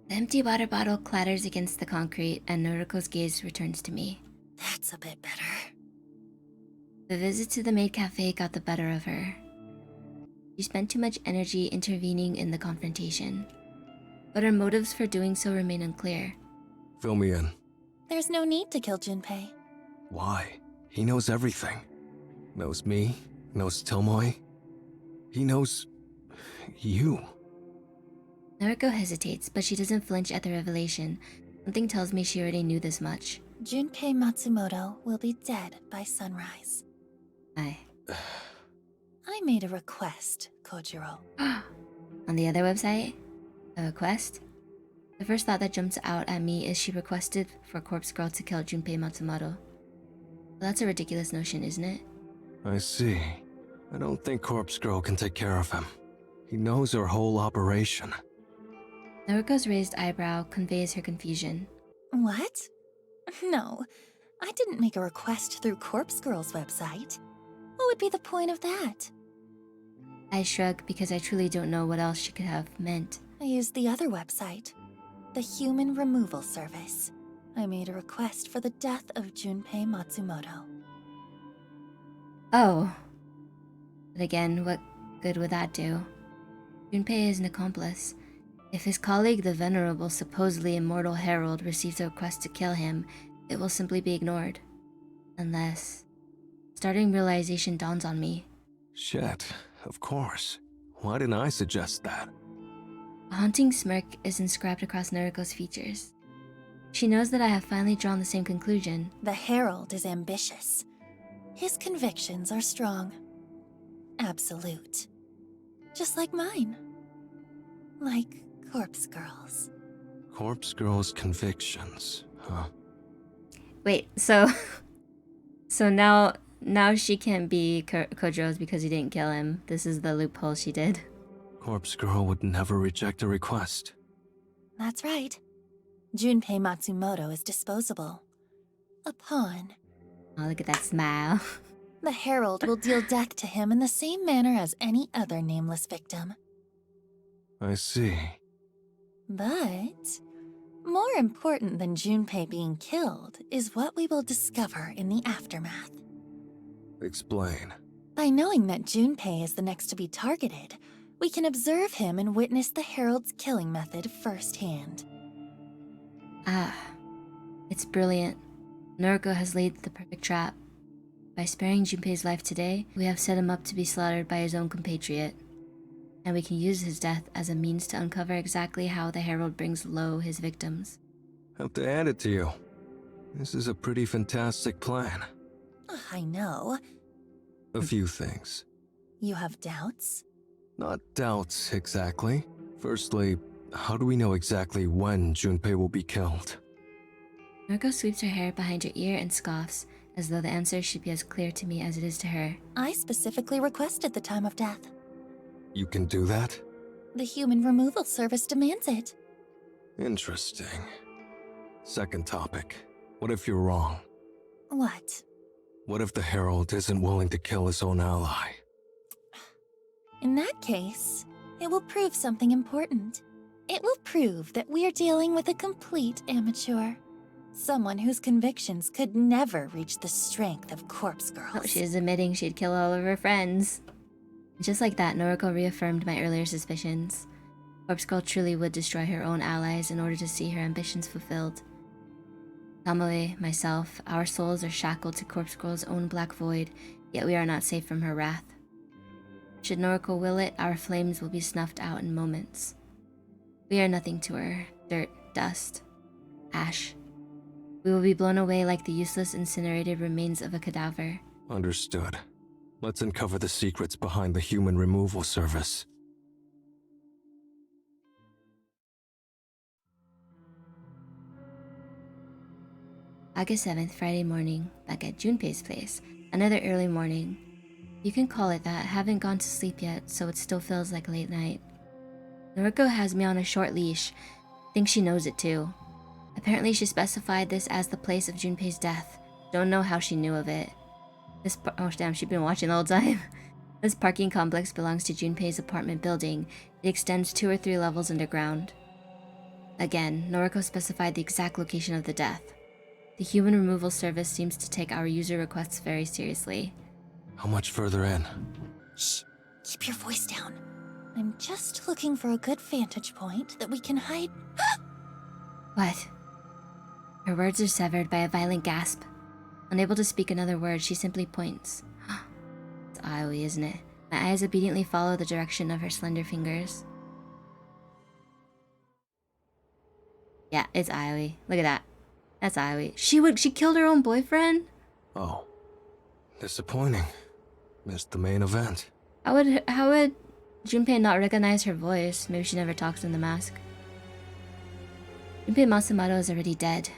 The empty water bottle clatters against the concrete, and Noriko's gaze returns to me. That's a bit better. The visit to the maid cafe got the better of her. She spent too much energy intervening in the confrontation, but her motives for doing so remain unclear. Fill me in. There's no need to kill Junpei. Why? He knows everything. Knows me, knows Tomoe. He knows... you. Noriko hesitates, but she doesn't flinch at the revelation. Something tells me she already knew this much. Junpei Matsumoto will be dead by sunrise. I made a request, Kojiro. On the other website? A request? The first thought that jumps out at me is she requested for Corpse Girl to kill Junpei Matsumoto. Well, that's a ridiculous notion, isn't it? I see. I don't think Corpse Girl can take care of him. He knows our whole operation. Noriko's raised eyebrow conveys her confusion. What? No, I didn't make a request through Corpse Girl's website. What would be the point of that? I shrug because I truly don't know what else she could have meant. I used the other website, the Human Removal Service. I made a request for the death of Junpei Matsumoto. Oh. But again, what good would that do? Junpei is an accomplice. If his colleague, the venerable, supposedly immortal Herald, receives a request to kill him, it will simply be ignored. Unless... Starting realization dawns on me. Shit, of course. Why didn't I suggest that? A haunting smirk is inscribed across Noriko's features. She knows that I have finally drawn the same conclusion. The Herald is ambitious. His convictions are strong. Absolute. Just like mine. Like Corpse Girl's. Corpse Girl's convictions, huh? Wait, so... so now she can't be Kojiro's because he didn't kill him. This is the loophole she did. Corpse Girl would never reject a request. That's right. Junpei Matsumoto is disposable. A pawn. Oh, look at that smile. The Herald will deal death to him in the same manner as any other nameless victim. I see. But more important than Junpei being killed is what we will discover in the aftermath. Explain. By knowing that Junpei is the next to be targeted, we can observe him and witness the Herald's killing method firsthand. Ah, it's brilliant. Noriko has laid the perfect trap. By sparing Junpei's life today, we have set him up to be slaughtered by his own compatriot. And we can use his death as a means to uncover exactly how the Herald brings low his victims. Have to add it to you. This is a pretty fantastic plan. I know. A few things. You have doubts? Not doubts, exactly. Firstly, how do we know exactly when Junpei will be killed? Noriko sweeps her hair behind her ear and scoffs, as though the answer should be as clear to me as it is to her. I specifically requested the time of death. You can do that? The Human Removal Service demands it. Interesting. Second topic. What if you're wrong? What? What if the Herald isn't willing to kill his own ally? In that case, it will prove something important. It will prove that we're dealing with a complete amateur. Someone whose convictions could never reach the strength of Corpse Girl's. Oh, she is admitting she'd kill all of her friends. Just like that, Noriko reaffirmed my earlier suspicions. Corpse Girl truly would destroy her own allies in order to see her ambitions fulfilled. Tomoe, myself, our souls are shackled to Corpse Girl's own black void, yet we are not safe from her wrath. Should Noriko will it, our flames will be snuffed out in moments. We are nothing to her. Dirt, dust, ash. We will be blown away like the useless incinerated remains of a cadaver. Understood. Let's uncover the secrets behind the Human Removal Service. August 7th, Friday morning, back at Junpei's place. Another early morning. You can call it that. I haven't gone to sleep yet, so it still feels like late night. Noriko has me on a short leash. Thinks she knows it too. Apparently she specified this as the place of Junpei's death. Don't know how she knew of it. Oh damn, she's been watching the whole time. This parking complex belongs to Junpei's apartment building. It extends 2 or 3 levels underground. Again, Noriko specified the exact location of the death. The human removal service seems to take our user requests very seriously. How much further in? Shh, keep your voice down. I'm just looking for a good vantage point that we can hide. What? Her words are severed by a violent gasp. Unable to speak another word, she simply points. It's Aoi, isn't it? My eyes obediently follow the direction of her slender fingers. Yeah, it's Aoi. Look at that. That's Aoi. She killed her own boyfriend? Oh. Disappointing. Missed the main event. How would Junpei not recognize her voice? Maybe she never talks in the mask. Junpei Matsumoto is already dead.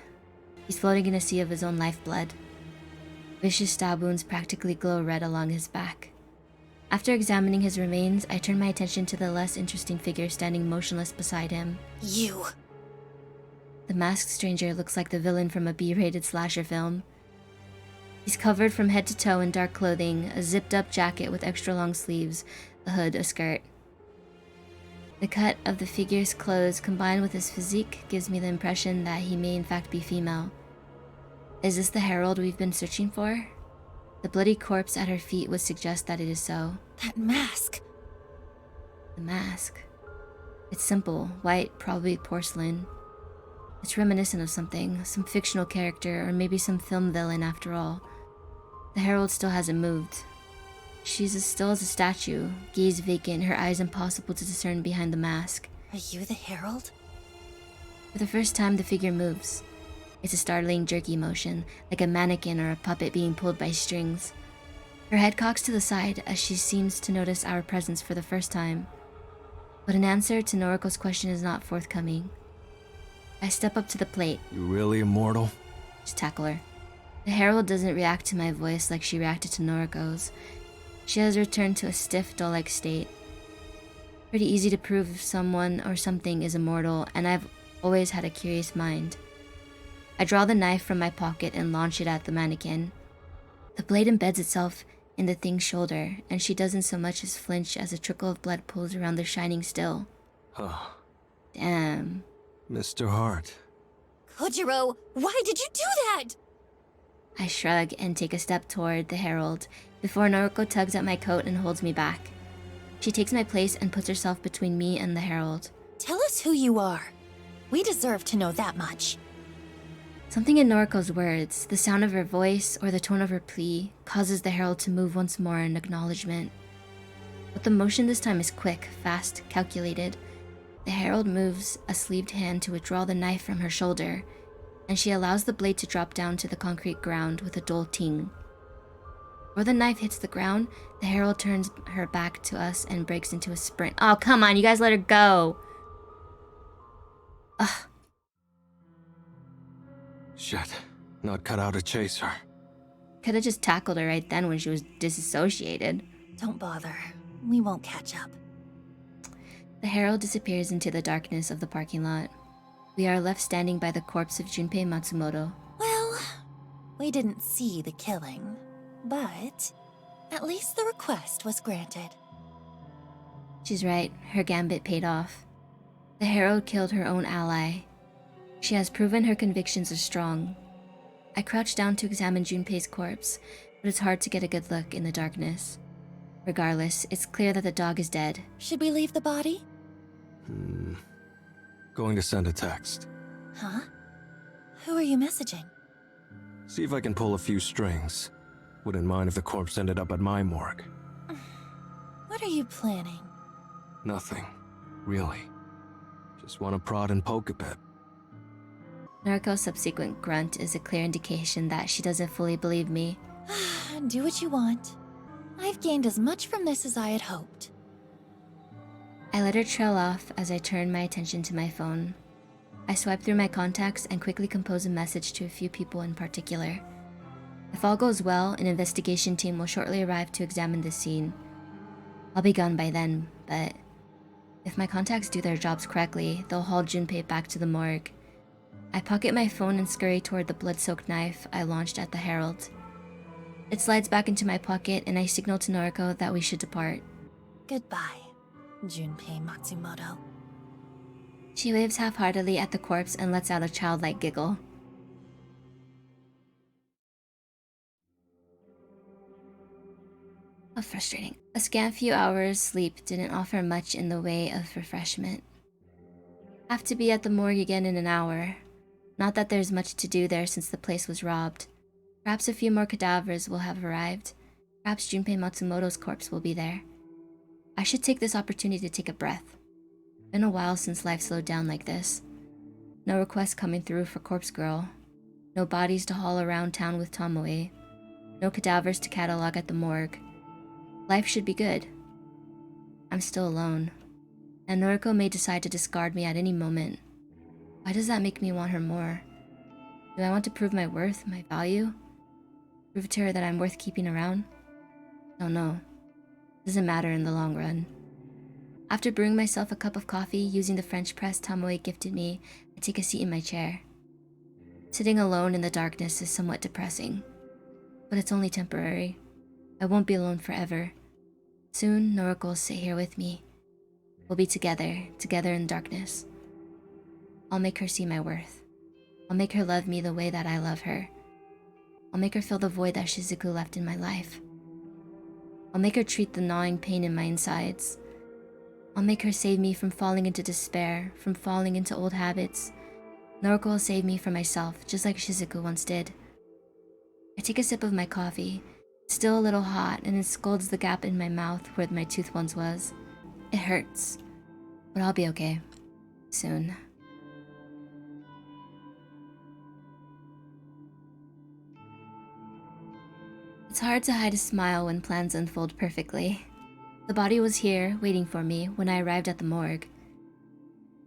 He's floating in a sea of his own lifeblood. Vicious stab wounds practically glow red along his back. After examining his remains, I turn my attention to the less interesting figure standing motionless beside him. You. The masked stranger looks like the villain from a B-rated slasher film. He's covered from head to toe in dark clothing, a zipped-up jacket with extra long sleeves, a hood, a skirt. The cut of the figure's clothes combined with his physique gives me the impression that he may in fact be female. Is this the Herald we've been searching for? The bloody corpse at her feet would suggest that it is so. That mask. The mask. It's simple, white, probably porcelain. It's reminiscent of something, some fictional character, or maybe some film villain after all. The Herald still hasn't moved. She's as still as a statue, gaze vacant, her eyes impossible to discern behind the mask. Are you the Herald? For the first time, the figure moves. It's a startling, jerky motion, like a mannequin or a puppet being pulled by strings. Her head cocks to the side as she seems to notice our presence for the first time. But an answer to Noriko's question is not forthcoming. I step up to the plate. You really immortal? Just tackle her. The Herald doesn't react to my voice like she reacted to Noriko's. She has returned to a stiff, doll-like state. Pretty easy to prove if someone or something is immortal, and I've always had a curious mind. I draw the knife from my pocket and launch it at the mannequin. The blade embeds itself in the thing's shoulder, and she doesn't so much as flinch as a trickle of blood pools around the shining still. Huh. Damn. Mr. Hart. Kojiro, why did you do that? I shrug and take a step toward the Herald before Noriko tugs at my coat and holds me back. She takes my place and puts herself between me and the Herald. Tell us who you are. We deserve to know that much. Something in Noriko's words, the sound of her voice or the tone of her plea, causes the Herald to move once more in acknowledgement. But the motion this time is quick, fast, calculated. The Herald moves a sleeved hand to withdraw the knife from her shoulder, and she allows the blade to drop down to the concrete ground with a dull ting. Before the knife hits the ground, the Herald turns her back to us and breaks into a sprint. Oh, come on, you guys let her go! Ugh. Shit. Not cut out to chase her. Could've just tackled her right then when she was disassociated. Don't bother. We won't catch up. The Herald disappears into the darkness of the parking lot. We are left standing by the corpse of Junpei Matsumoto. Well, we didn't see the killing, but at least the request was granted. She's right, her gambit paid off. The Herald killed her own ally. She has proven her convictions are strong. I crouch down to examine Junpei's corpse, but it's hard to get a good look in the darkness. Regardless, it's clear that the dog is dead. Should we leave the body? Going to send a text. Huh? Who are you messaging? See if I can pull a few strings. Wouldn't mind if the corpse ended up at my morgue. What are you planning? Nothing. Really. Just want to prod and poke a bit. Noriko's subsequent grunt is a clear indication that she doesn't fully believe me. Do what you want. I've gained as much from this as I had hoped. I let her trail off as I turn my attention to my phone. I swipe through my contacts and quickly compose a message to a few people in particular. If all goes well, an investigation team will shortly arrive to examine the scene. I'll be gone by then, but if my contacts do their jobs correctly, they'll haul Junpei back to the morgue. I pocket my phone and scurry toward the blood-soaked knife I launched at the Herald. It slides back into my pocket and I signal to Noriko that we should depart. Goodbye, Junpei Matsumoto. She waves half-heartedly at the corpse and lets out a childlike giggle. How frustrating. A scant few hours sleep didn't offer much in the way of refreshment. Have to be at the morgue again in an hour. Not that there's much to do there since the place was robbed. Perhaps a few more cadavers will have arrived. Perhaps Junpei Matsumoto's corpse will be there. I should take this opportunity to take a breath. Been a while since life slowed down like this. No requests coming through for Corpse Girl. No bodies to haul around town with Tomoe. No cadavers to catalog at the morgue. Life should be good. I'm still alone. And Noriko may decide to discard me at any moment. Why does that make me want her more? Do I want to prove my worth, my value? Prove to her that I'm worth keeping around? Don't know. Doesn't matter in the long run. After brewing myself a cup of coffee using the French press Tomoe gifted me, I take a seat in my chair. Sitting alone in the darkness is somewhat depressing. But it's only temporary. I won't be alone forever. Soon, Noriko will sit here with me. We'll be together in darkness. I'll make her see my worth. I'll make her love me the way that I love her. I'll make her fill the void that Shizuku left in my life. I'll make her treat the gnawing pain in my insides. I'll make her save me from falling into despair, from falling into old habits. Noriko will save me from myself, just like Shizuku once did. I take a sip of my coffee. It's still a little hot, and it scalds the gap in my mouth where my tooth once was. It hurts, but I'll be okay. Soon. It's hard to hide a smile when plans unfold perfectly. The body was here, waiting for me, when I arrived at the morgue.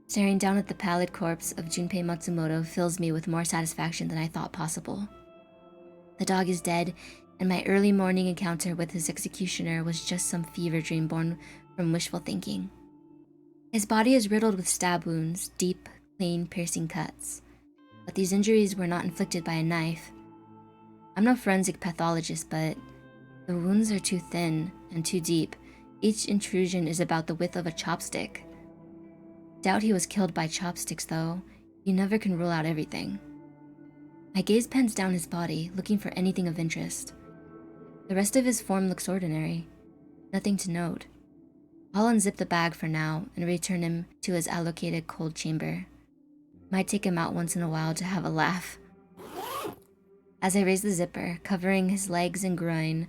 Staring down at the pallid corpse of Junpei Matsumoto fills me with more satisfaction than I thought possible. The dog is dead, and my early morning encounter with his executioner was just some fever dream born from wishful thinking. His body is riddled with stab wounds, deep, clean, piercing cuts. But these injuries were not inflicted by a knife. I'm no forensic pathologist, but the wounds are too thin and too deep. Each intrusion is about the width of a chopstick. Doubt he was killed by chopsticks, though. You never can rule out everything. My gaze pens down his body, looking for anything of interest. The rest of his form looks ordinary. Nothing to note. I'll unzip the bag for now and return him to his allocated cold chamber. Might take him out once in a while to have a laugh. As I raise the zipper, covering his legs and groin,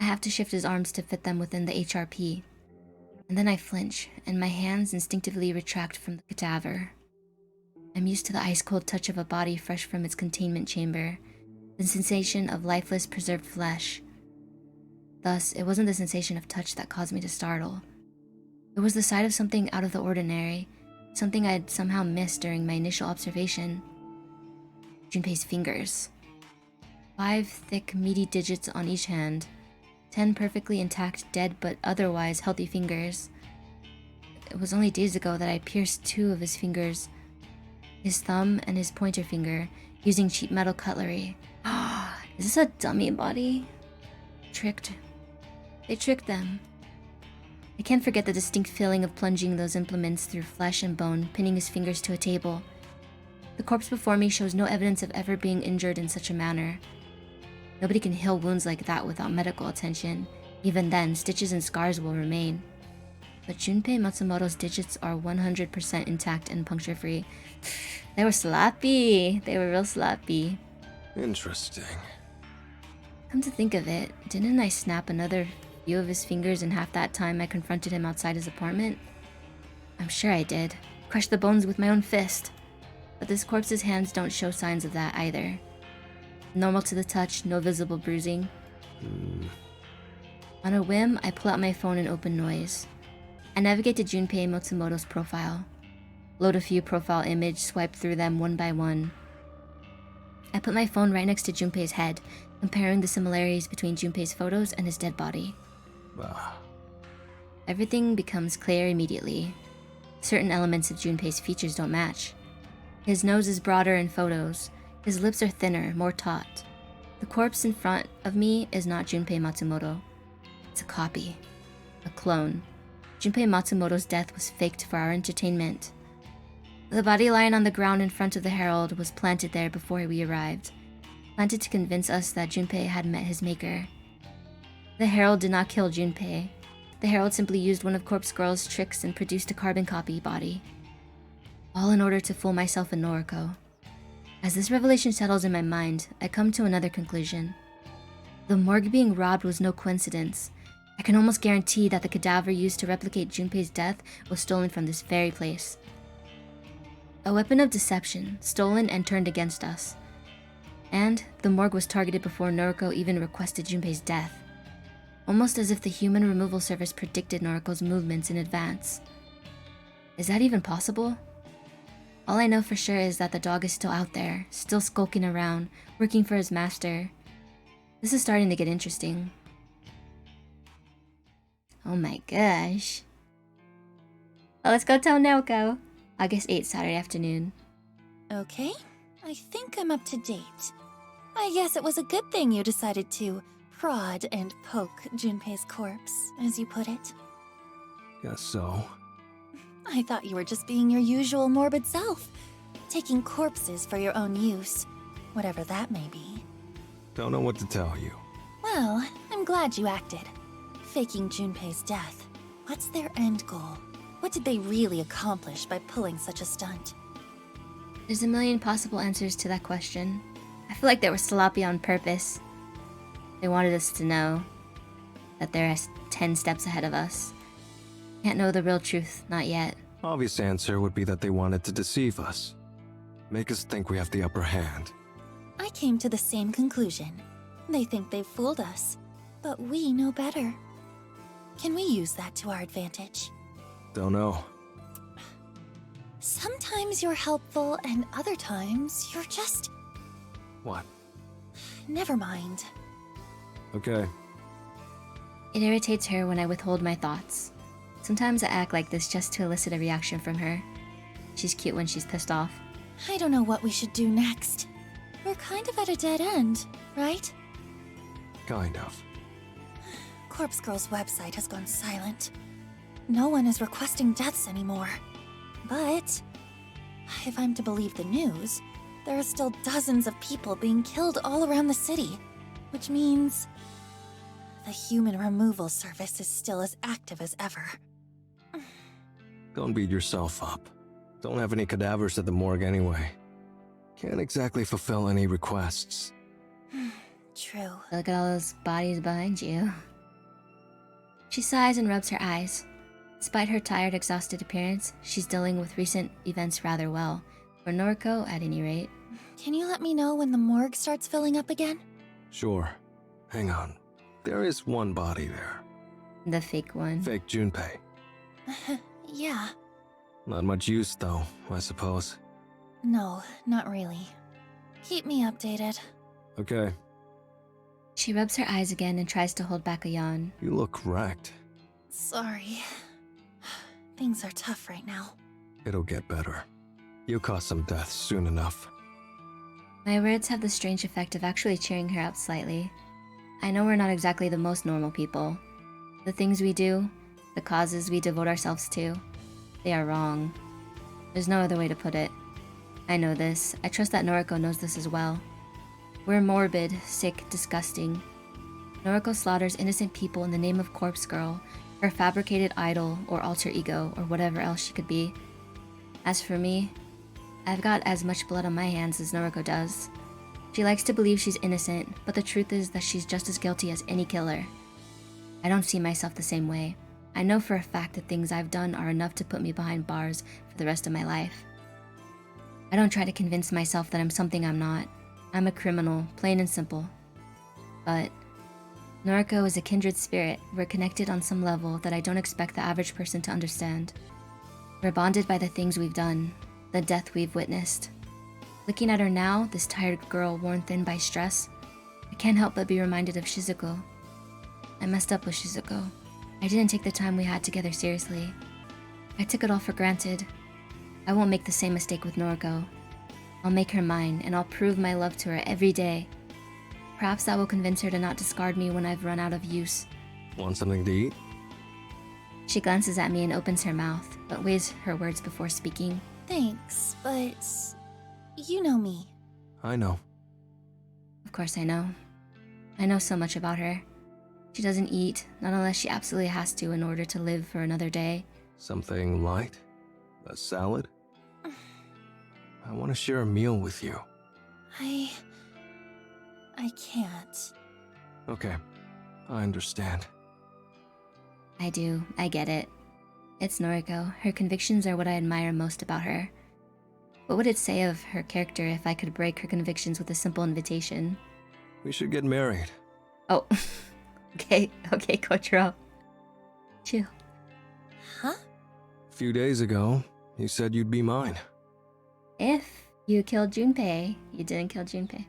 I have to shift his arms to fit them within the HRP. And then I flinch, and my hands instinctively retract from the cadaver. I'm used to the ice-cold touch of a body fresh from its containment chamber, the sensation of lifeless, preserved flesh. Thus, it wasn't the sensation of touch that caused me to startle. It was the sight of something out of the ordinary, something I'd somehow missed during my initial observation. Junpei's fingers. 5 thick, meaty digits on each hand. 10 perfectly intact, dead but otherwise healthy fingers. It was only days ago that I pierced 2 of his fingers, his thumb and his pointer finger, using cheap metal cutlery. Is this a dummy body? Tricked. They tricked them. I can't forget the distinct feeling of plunging those implements through flesh and bone, pinning his fingers to a table. The corpse before me shows no evidence of ever being injured in such a manner. Nobody can heal wounds like that without medical attention. Even then, stitches and scars will remain. But Junpei Matsumoto's digits are 100% intact and puncture-free. They were sloppy. They were real sloppy. Interesting. Come to think of it, didn't I snap another few of his fingers in half that time I confronted him outside his apartment? I'm sure I did. Crushed the bones with my own fist. But this corpse's hands don't show signs of that either. Normal to the touch, no visible bruising. On a whim, I pull out my phone and open Noise. I navigate to Junpei Matsumoto's profile. Load a few profile images, swipe through them one by one. I put my phone right next to Junpei's head, comparing the similarities between Junpei's photos and his dead body. Everything becomes clear immediately. Certain elements of Junpei's features don't match. His nose is broader in photos. His lips are thinner, more taut. The corpse in front of me is not Junpei Matsumoto. It's a copy. A clone. Junpei Matsumoto's death was faked for our entertainment. The body lying on the ground in front of the Herald was planted there before we arrived, planted to convince us that Junpei had met his maker. The Herald did not kill Junpei. The Herald simply used one of Corpse Girl's tricks and produced a carbon copy body. All in order to fool myself and Noriko. As this revelation settles in my mind, I come to another conclusion. The morgue being robbed was no coincidence. I can almost guarantee that the cadaver used to replicate Junpei's death was stolen from this very place. A weapon of deception, stolen and turned against us. And the morgue was targeted before Noriko even requested Junpei's death. Almost as if the human removal service predicted Noriko's movements in advance. Is that even possible? All I know for sure is that the dog is still out there, still skulking around, working for his master. This is starting to get interesting. Oh my gosh. Well, let's go tell Noriko. August 8th, Saturday afternoon. Okay, I think I'm up to date. I guess it was a good thing you decided to prod and poke Junpei's corpse, as you put it. Guess so. I thought you were just being your usual morbid self, taking corpses for your own use, whatever that may be. Don't know what to tell you. Well, I'm glad you acted. Faking Junpei's death. What's their end goal? What did they really accomplish by pulling such a stunt? There's a million possible answers to that question. I feel like they were sloppy on purpose. They wanted us to know that they're 10 steps ahead of us. Can't know the real truth, not yet. Obvious answer would be that they wanted to deceive us. Make us think we have the upper hand. I came to the same conclusion. They think they've fooled us, but we know better. Can we use that to our advantage? Don't know. Sometimes you're helpful, and other times you're just... What? Never mind. Okay. It irritates her when I withhold my thoughts. Sometimes I act like this just to elicit a reaction from her. She's cute when she's pissed off. I don't know what we should do next. We're kind of at a dead end, right? Kind of. Corpse Girl's website has gone silent. No one is requesting deaths anymore. But if I'm to believe the news, there are still dozens of people being killed all around the city, which means the human removal service is still as active as ever. Don't beat yourself up. Don't have any cadavers at the morgue anyway. Can't exactly fulfill any requests. True. Look at all those bodies behind you. She sighs and rubs her eyes. Despite her tired, exhausted appearance, she's dealing with recent events rather well. For Noriko, at any rate. Can you let me know when the morgue starts filling up again? Sure. Hang on. There is one body there. The fake one. Fake Junpei. Yeah. Not much use though, I suppose. No, not really. Keep me updated. Okay. She rubs her eyes again and tries to hold back a yawn. You look wrecked. Sorry. Things are tough right now. It'll get better. You'll cause some deaths soon enough. My words have the strange effect of actually cheering her up slightly. I know we're not exactly the most normal people. The things we do, the causes we devote ourselves to, they are wrong. There's no other way to put it. I know this. I trust that Noriko knows this as well. We're morbid, sick, disgusting. Noriko slaughters innocent people in the name of Corpse Girl, her fabricated idol or alter ego or whatever else she could be. As for me, I've got as much blood on my hands as Noriko does. She likes to believe she's innocent, but the truth is that she's just as guilty as any killer. I don't see myself the same way. I know for a fact that things I've done are enough to put me behind bars for the rest of my life. I don't try to convince myself that I'm something I'm not. I'm a criminal, plain and simple. But Noriko is a kindred spirit. We're connected on some level that I don't expect the average person to understand. We're bonded by the things we've done, the death we've witnessed. Looking at her now, this tired girl worn thin by stress, I can't help but be reminded of Shizuko. I messed up with Shizuko. I didn't take the time we had together seriously. I took it all for granted. I won't make the same mistake with Noriko. I'll make her mine, and I'll prove my love to her every day. Perhaps that will convince her to not discard me when I've run out of use. Want something to eat? She glances at me and opens her mouth, but weighs her words before speaking. Thanks, but you know me. I know. Of course I know. I know so much about her. She doesn't eat, not unless she absolutely has to in order to live for another day. Something light? A salad? I want to share a meal with you. I can't. Okay, I understand. I do, I get it. It's Noriko. Her convictions are what I admire most about her. What would it say of her character if I could break her convictions with a simple invitation? We should get married. Oh, okay, Kotaro. Chill. Huh? A few days ago, you said you'd be mine. If you killed Junpei, you didn't kill Junpei.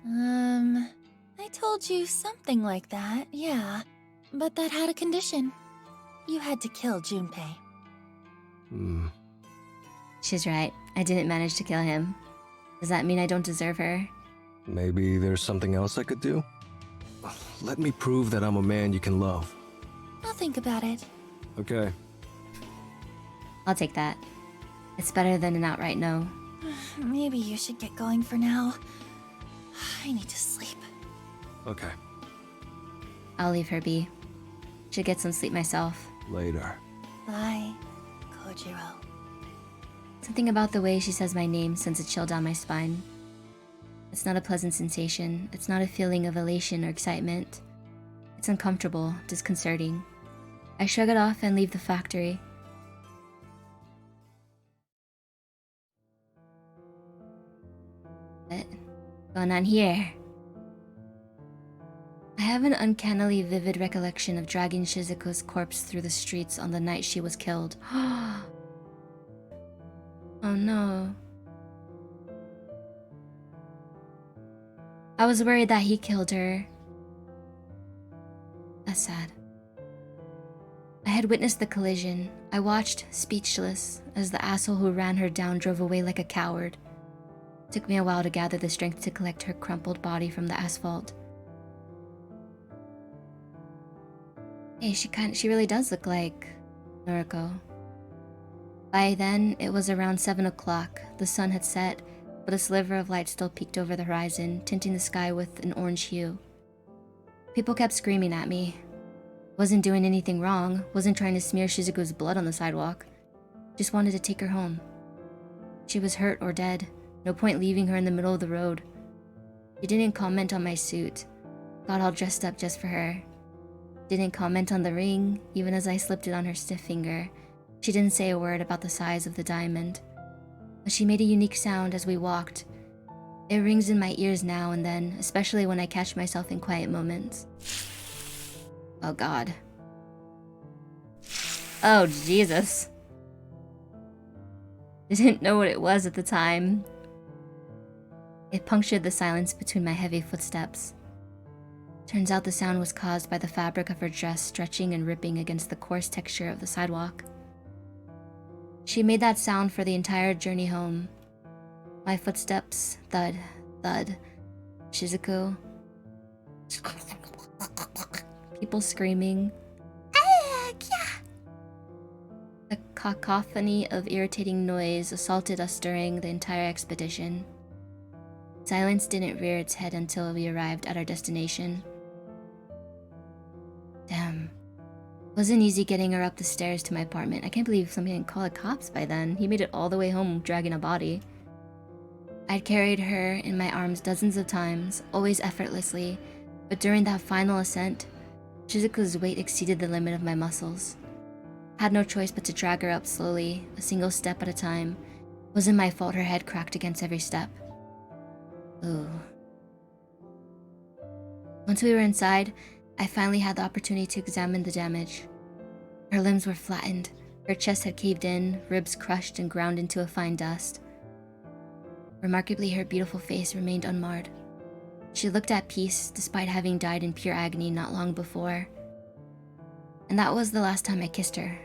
I told you something like that, yeah. But that had a condition. You had to kill Junpei. She's right. I didn't manage to kill him. Does that mean I don't deserve her? Maybe there's something else I could do? Let me prove that I'm a man you can love. I'll think about it. Okay. I'll take that. It's better than an outright no. Maybe you should get going for now. I need to sleep. Okay. I'll leave her be. Should get some sleep myself. Later. Bye, Kojiro. Something about the way she says my name sends a chill down my spine. It's not a pleasant sensation. It's not a feeling of elation or excitement. It's uncomfortable, disconcerting. I shrug it off and leave the factory. What's going on here? I have an uncannily vivid recollection of dragging Shizuko's corpse through the streets on the night she was killed. Oh no. I was worried that he killed her. That's sad. I had witnessed the collision. I watched, speechless, as the asshole who ran her down drove away like a coward. It took me a while to gather the strength to collect her crumpled body from the asphalt. Hey, she really does look like Noriko. By then, it was around 7 o'clock. The sun had set, but a sliver of light still peeked over the horizon, tinting the sky with an orange hue. People kept screaming at me. Wasn't doing anything wrong, wasn't trying to smear Shizuko's blood on the sidewalk. Just wanted to take her home. She was hurt or dead. No point leaving her in the middle of the road. She didn't comment on my suit. Got all dressed up just for her. Didn't comment on the ring, even as I slipped it on her stiff finger. She didn't say a word about the size of the diamond. But she made a unique sound as we walked. It rings in my ears now and then, especially when I catch myself in quiet moments. Oh God. Oh Jesus. Didn't know what it was at the time. It punctured the silence between my heavy footsteps. Turns out the sound was caused by the fabric of her dress stretching and ripping against the coarse texture of the sidewalk. She made that sound for the entire journey home. My footsteps, thud, thud. Shizuko. People screaming. A cacophony of irritating noise assaulted us during the entire expedition. Silence didn't rear its head until we arrived at our destination. Damn. Wasn't easy getting her up the stairs to my apartment. I can't believe somebody didn't call the cops by then. He made it all the way home dragging a body. I'd carried her in my arms dozens of times, always effortlessly, but during that final ascent, Shizuko's weight exceeded the limit of my muscles. Had no choice but to drag her up slowly, a single step at a time. Wasn't my fault her head cracked against every step. Ooh. Once we were inside, I finally had the opportunity to examine the damage. Her limbs were flattened, her chest had caved in, ribs crushed and ground into a fine dust. Remarkably, her beautiful face remained unmarred. She looked at peace despite having died in pure agony not long before. And that was the last time I kissed her.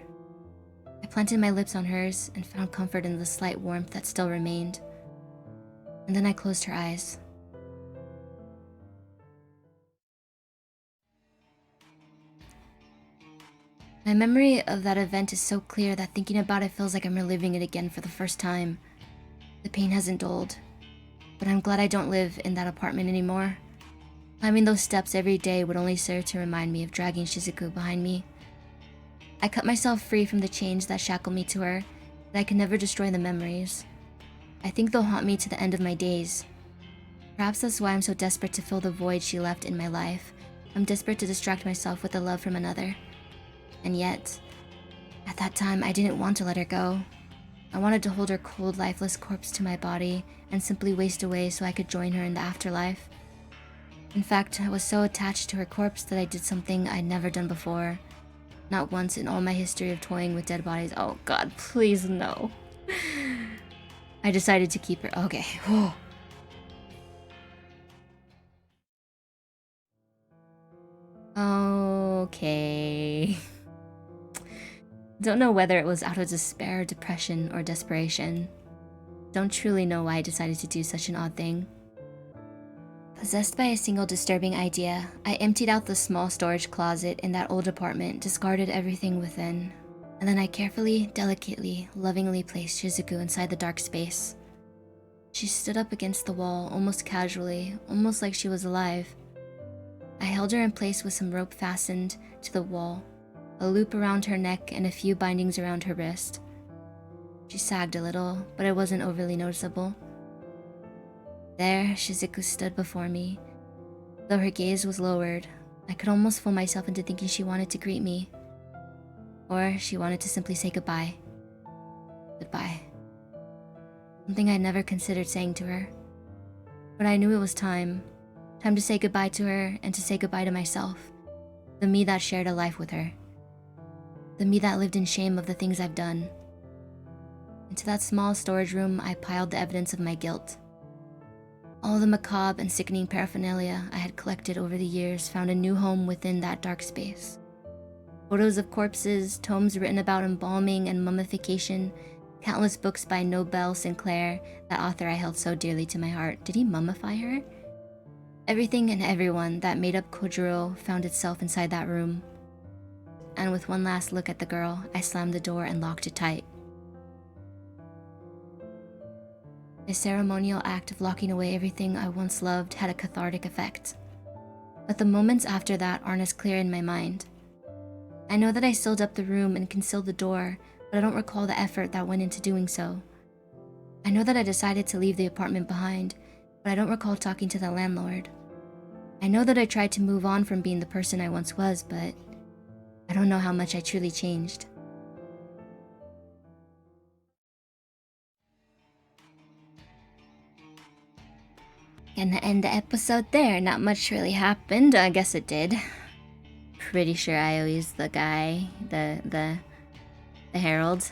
I planted my lips on hers and found comfort in the slight warmth that still remained. And then I closed her eyes. My memory of that event is so clear that thinking about it feels like I'm reliving it again for the first time. The pain hasn't dulled, but I'm glad I don't live in that apartment anymore. Climbing those steps every day would only serve to remind me of dragging Shizuku behind me. I cut myself free from the chains that shackle me to her, but I can never destroy the memories. I think they'll haunt me to the end of my days. Perhaps that's why I'm so desperate to fill the void she left in my life. I'm desperate to distract myself with the love from another. And yet, at that time, I didn't want to let her go. I wanted to hold her cold, lifeless corpse to my body and simply waste away so I could join her in the afterlife. In fact, I was so attached to her corpse that I did something I'd never done before. Not once in all my history of toying with dead bodies. Oh god, please no. I decided to keep her. Okay. Whew. Okay. Don't know whether it was out of despair, depression, or desperation. Don't truly know why I decided to do such an odd thing. Possessed by a single disturbing idea, I emptied out the small storage closet in that old apartment, discarded everything within, and then I carefully, delicately, lovingly placed Shizuku inside the dark space. She stood up against the wall, almost casually, almost like she was alive. I held her in place with some rope fastened to the wall, a loop around her neck and a few bindings around her wrist. She sagged a little, but it wasn't overly noticeable. There, Shizuku stood before me. Though her gaze was lowered, I could almost fool myself into thinking she wanted to greet me. Or she wanted to simply say goodbye. Goodbye. Something I'd never considered saying to her. But I knew it was time. Time to say goodbye to her and to say goodbye to myself. The me that shared a life with her. The me that lived in shame of the things I've done. Into that small storage room, I piled the evidence of my guilt. All the macabre and sickening paraphernalia I had collected over the years found a new home within that dark space. Photos of corpses, tomes written about embalming and mummification, countless books by Nobel Sinclair, that author I held so dearly to my heart. Did he mummify her? Everything and everyone that made up Kojiro found itself inside that room. And with one last look at the girl, I slammed the door and locked it tight. The ceremonial act of locking away everything I once loved had a cathartic effect. But the moments after that aren't as clear in my mind. I know that I sealed up the room and concealed the door, but I don't recall the effort that went into doing so. I know that I decided to leave the apartment behind, but I don't recall talking to the landlord. I know that I tried to move on from being the person I once was, but I don't know how much I truly changed. Gonna end the episode there. Not much really happened. I guess it did. Pretty sure I always the guy, the Herald.